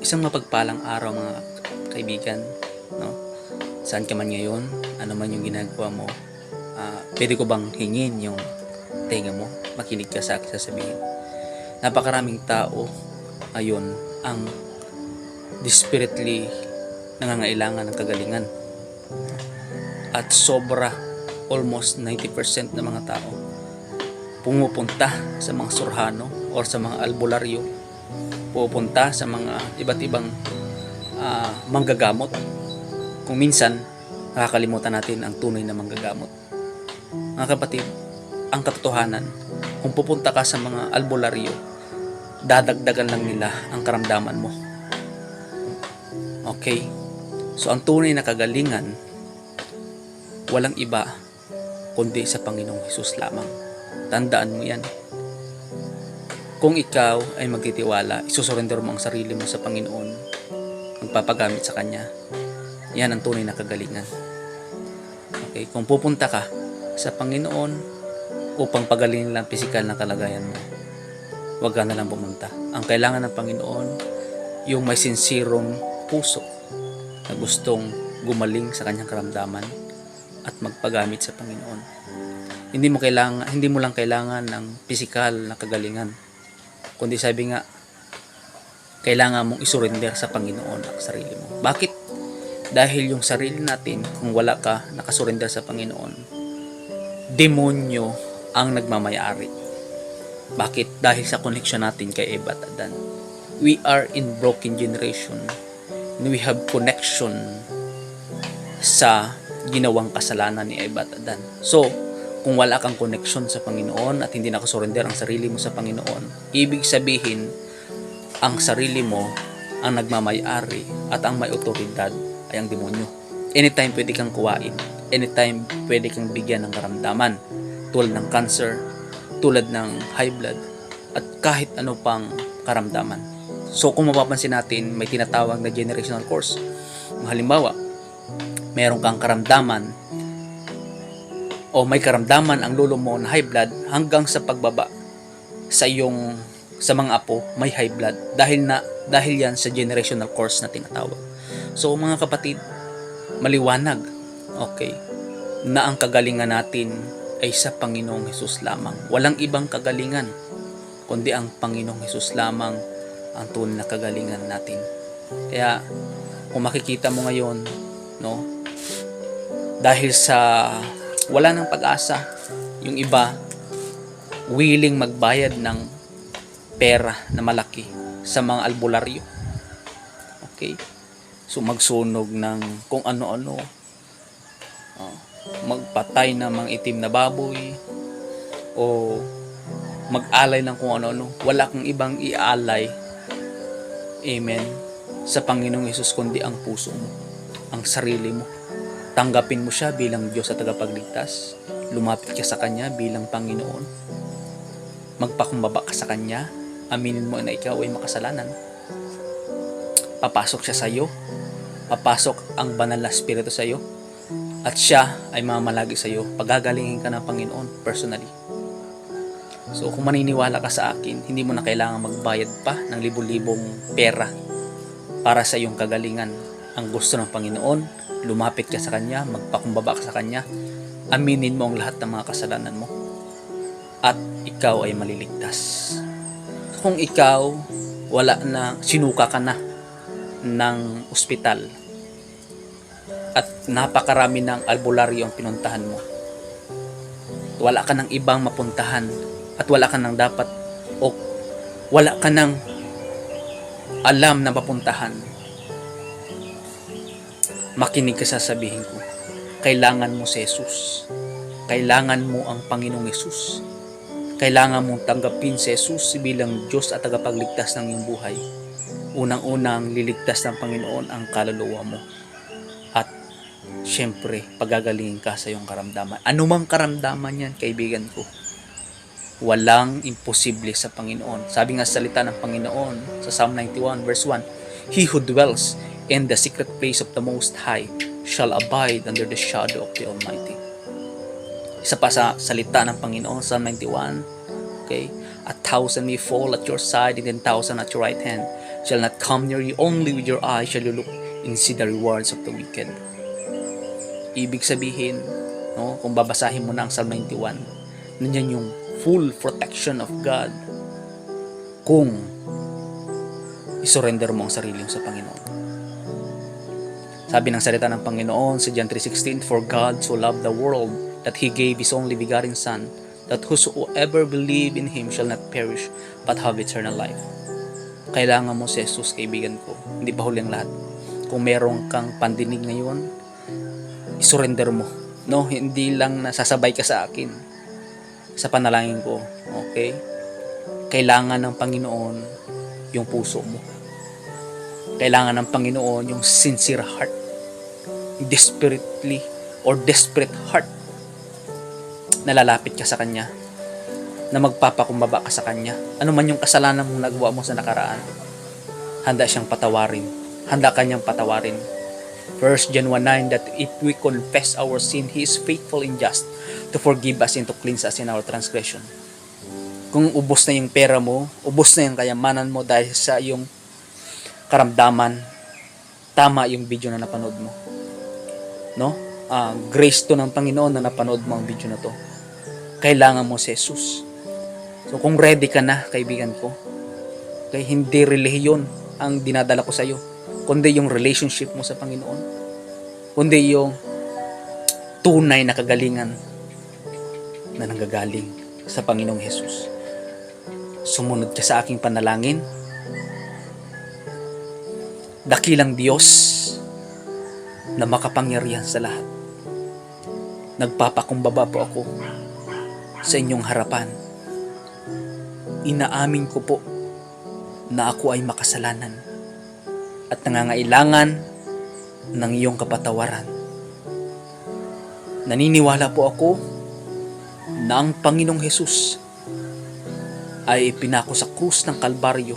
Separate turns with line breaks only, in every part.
Isang mapagpalang araw mga kaibigan, no? Saan ka man ngayon, ano man yung ginagawa mo, pwede ko bang hingin yung tenga mo? Makinig ka sa akin sasabihin. Napakaraming tao ngayon ang desperately nangangailangan ng kagalingan. At sobra, almost 90% ng mga tao pumupunta sa mga surhano or sa mga albularyo, pupunta sa mga iba't ibang manggagamot. Kung minsan, nakakalimutan natin ang tunay na manggagamot. Mga kapatid, ang katotohanan, kung pupunta ka sa mga albularyo, dadagdagan lang nila ang karamdaman mo. Okay? So, ang tunay na kagalingan, walang iba kundi sa Panginoong Hesus lamang. Tandaan mo yan. Kung ikaw ay magtitiwala, isusurrender mo ang sarili mo sa Panginoon, magpapagamit sa Kanya, yan ang tunay na kagalingan. Okay? Kung pupunta ka sa Panginoon upang pagalingin lang pisikal na kalagayan mo, huwag ka na lang pumunta. Ang kailangan ng Panginoon, yung may sinsirong puso na gustong gumaling sa kanyang karamdaman at magpagamit sa Panginoon. Hindi mo lang kailangan ng pisikal na kagalingan, kundi sabi nga, kailangan mong isurrender sa Panginoon ang sarili mo. Bakit? Dahil yung sarili natin, kung wala ka nakasurrender sa Panginoon, demonyo ang nagmamayari. Bakit? Dahil sa connection natin kay Eva at Adan. We are in broken generation. We have connection sa ginawang kasalanan ni Eva at Adan. So, kung wala kang connection sa Panginoon at hindi nakasurrender ang sarili mo sa Panginoon, ibig sabihin, ang sarili mo ang nagmamayari at ang may otoridad ay ang demonyo. Anytime pwede kang kuwain. Anytime pwede kang bigyan ng karamdaman. Tulad ng cancer, tulad ng high blood, at kahit ano pang karamdaman. So kung mapapansin natin, may tinatawag na generational curse. Halimbawa, meron kang karamdaman o may karamdaman ang lolo mo na high blood hanggang sa pagbaba sa mga apo may high blood dahil yan sa generational curse na tinatawag. So mga kapatid, maliwanag, okay, na ang kagalingan natin ay sa Panginoong Hesus lamang. Walang ibang kagalingan kundi ang Panginoong Hesus lamang ang tunay na kagalingan natin. Kaya kung makikita mo ngayon, no, dahil sa wala ng pag-asa, yung iba willing magbayad ng pera na malaki sa mga albularyo. Okay? So magsunog ng kung ano-ano, magpatay ng mga itim na baboy, o mag-alay ng kung ano-ano. Wala kang ibang ialay, amen, sa Panginoong Hesus kundi ang puso mo, ang sarili mo. Tanggapin mo siya bilang Diyos at tagapagligtas. Lumapit ka sa Kanya bilang Panginoon. Magpakumbaba ka sa Kanya. Aminin mo na ikaw ay makasalanan. Papasok siya sa iyo. Papasok ang banal na Espiritu sa iyo. At siya ay mamalagi sa iyo. Pagagalingin ka ng Panginoon personally. So kung maniniwala ka sa akin, hindi mo na kailangan magbayad pa ng libo-libong pera para sa iyong kagalingan. Ang gusto ng Panginoon, lumapit ka sa Kanya, magpakumbaba ka sa Kanya, aminin mo ang lahat ng mga kasalanan mo, at ikaw ay maliligtas. Kung ikaw, wala na, sinuka ka na ng ospital, at napakarami ng albularyo ang pinuntahan mo, wala ka ng ibang mapuntahan, at wala ka ng dapat, o wala ka ng alam na mapuntahan, makinig ka sa sabihin ko. Kailangan mo si Jesus. Kailangan mo ang Panginoong Hesus. Kailangan mong tanggapin si Jesus bilang Diyos at tagapagligtas ng iyong buhay. Unang-unang liligtas ng Panginoon ang kaluluwa mo. At syempre, pagagalingin ka sa iyong karamdaman. Anumang karamdaman yan, kaibigan ko, walang imposible sa Panginoon. Sabi nga sa salita ng Panginoon sa Psalm 91 verse 1, He who dwells in the secret place of the Most High shall abide under the shadow of the Almighty. Isa pa sa salita ng Panginoon, Psalm 91, okay? 1,000 may fall at your side and 10,000 at your right hand, shall not come near you. Only with your eyes shall you look and see the rewards of the wicked. Ibig sabihin, no, kung babasahin mo na ang Psalm 91, nandiyan yung full protection of God kung isurrender mo ang sarili mo sa Panginoon. Sabi ng salita ng Panginoon sa John 3:16, "For God so loved the world that He gave His only begotten Son, that whosoever believe in Him shall not perish, but have eternal life." Kailangan mo si Jesus, kaibigan ko. Hindi pa huli ang lahat. Kung meron kang pandinig ngayon, isurrender mo. No, hindi lang nasasabay ka sa akin sa panalangin ko. Okay? Kailangan ng Panginoon yung puso mo. Kailangan ng Panginoon yung sincere heart. Desperately or desperate heart na lalapit ka sa Kanya, na magpapakumbaba ka sa Kanya. Ano man yung kasalanan mong nagawa mo sa nakaraan, handa siyang patawarin. Handa Kanyang patawarin. 1 John 1:9, that if we confess our sin, He is faithful and just to forgive us and to cleanse us in our transgression. Kung ubos na yung pera mo, ubos na yung kayamanan mo dahil sa iyong karamdaman, tama yung video na napanood mo. No? Grace to ng Panginoon na napanood mo ang video na to. Kailangan mo si Jesus. So kung ready ka na, kaibigan ko, okay, hindi relihiyon ang dinadala ko sa iyo, kundi yung relationship mo sa Panginoon, kundi yung tunay na kagalingan na nanggagaling sa Panginoong Jesus. Sumunod ka sa aking panalangin. Dakilang Diyos na makapangyarihan sa lahat, nagpapakumbaba po ako sa inyong harapan. Inaamin ko po na ako ay makasalanan at nangangailangan ng iyong kapatawaran. Naniniwala po ako na ang Panginoong Jesus ay ipinako sa krus ng Kalbaryo,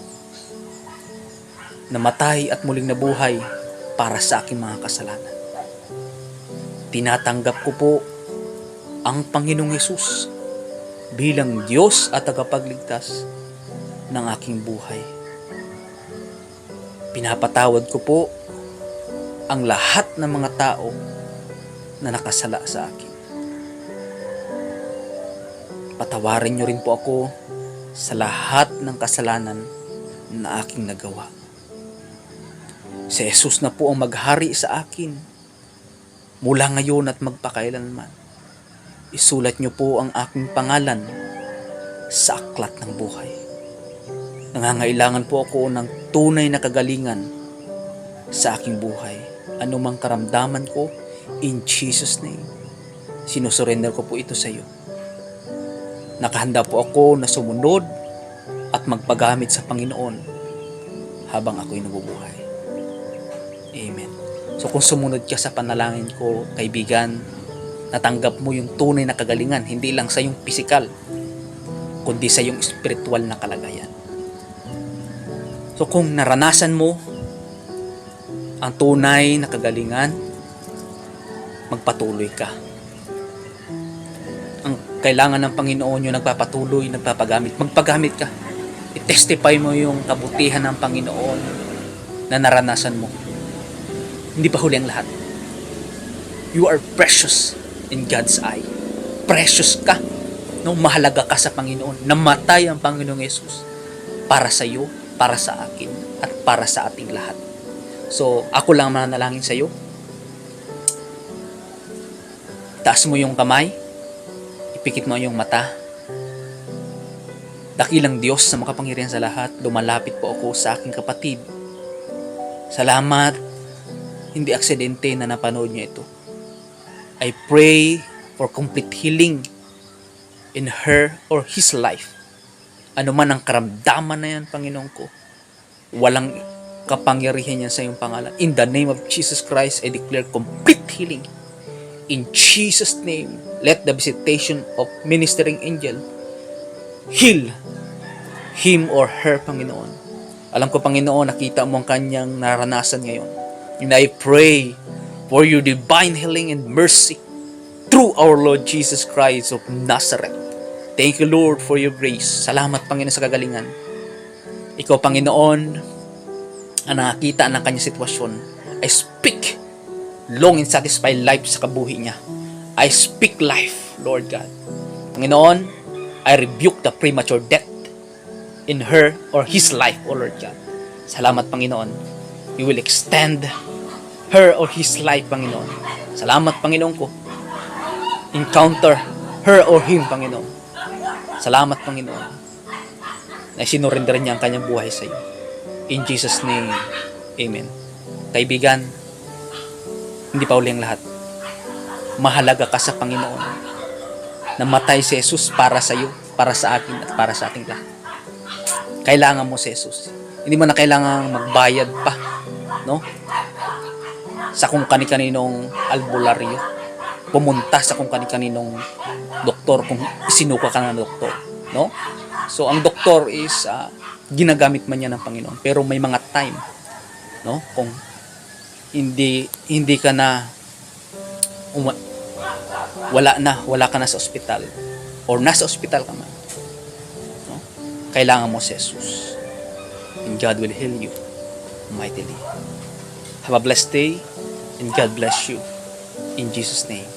namatay at muling nabuhay para sa aking mga kasalanan. Tinatanggap ko po ang Panginoong Jesus bilang Diyos at tagapagligtas ng aking buhay. Pinapatawad ko po ang lahat ng mga tao na nakasala sa akin. Patawarin niyo rin po ako sa lahat ng kasalanan na aking nagawa. Si Jesus na po ang maghari sa akin mula ngayon at magpakailanman. Isulat niyo po ang aking pangalan sa aklat ng buhay. Nangangailangan po ako ng tunay na kagalingan sa aking buhay. Anumang karamdaman ko, in Jesus' name, sinusurrender ko po ito sa iyo. Nakahanda po ako na sumunod at magpagamit sa Panginoon habang ako'y nabubuhay. Amen. So kung sumunod ka sa panalangin ko, kaibigan, natanggap mo yung tunay na kagalingan, hindi lang sa yung physical, kundi sa yung spiritual na kalagayan. So kung naranasan mo ang tunay na kagalingan, magpatuloy ka. Ang kailangan ng Panginoon yung nagpapatuloy, nagpapagamit. Magpagamit ka. I-testify mo yung kabutihan ng Panginoon na naranasan mo. Hindi pa huli ang lahat. You are precious in God's eye. Precious ka. No, mahalaga ka sa Panginoon. Namatay ang Panginoong Yesus para sa iyo, para sa akin, at para sa ating lahat. So, ako lang mananalangin sa iyo. Taas mo yung kamay. Ipikit mo yung mata. Dakilang Diyos na makapangyarihan sa lahat, lumalapit po ako sa aking kapatid. Salamat. Hindi aksidente na napanood niyo ito. I pray for complete healing in her or his life. Ano man ang karamdaman na yan, Panginoon ko, walang kapangyarihan yan sa iyong pangalan. In the name of Jesus Christ, I declare complete healing. In Jesus' name, let the visitation of ministering angel heal him or her, Panginoon. Alam ko, Panginoon, nakita mo ang kanyang naranasan ngayon. And I pray for your divine healing and mercy through our Lord Jesus Christ of Nazareth. Thank you, Lord, for your grace. Salamat, Panginoon, sa kagalingan. Ikaw, Panginoon, ang nakakita ng kanyang sitwasyon, I speak long and satisfied life sa kabuhi niya. I speak life, Lord God. Panginoon, I rebuke the premature death in her or his life, O Lord God. Salamat, Panginoon. You will extend her or his life, Panginoon. Salamat, Panginoon ko. Encounter her or him, Panginoon. Salamat, Panginoon, na sinurrender niya ang kanyang buhay sa iyo. In Jesus' name, Amen. Kaibigan, hindi pa uli ang lahat. Mahalaga ka sa Panginoon. Namatay si Jesus para sa iyo, para sa akin, at para sa ating lahat. Kailangan mo si Jesus. Hindi mo na kailangan magbayad pa, no? Sa kung kani-kaninong albularyo. Pumunta sa kung kani-kaninong doktor, kung isinuka ka ng doktor, no? So, ang doktor is ginagamit man niya ng Panginoon. Pero may mga time, no? Kung hindi ka na wala ka na sa ospital or nasa ospital ka man, no? Kailangan mo si Jesus, and God will heal you mightily. Have a blessed day, and God bless you in Jesus' name.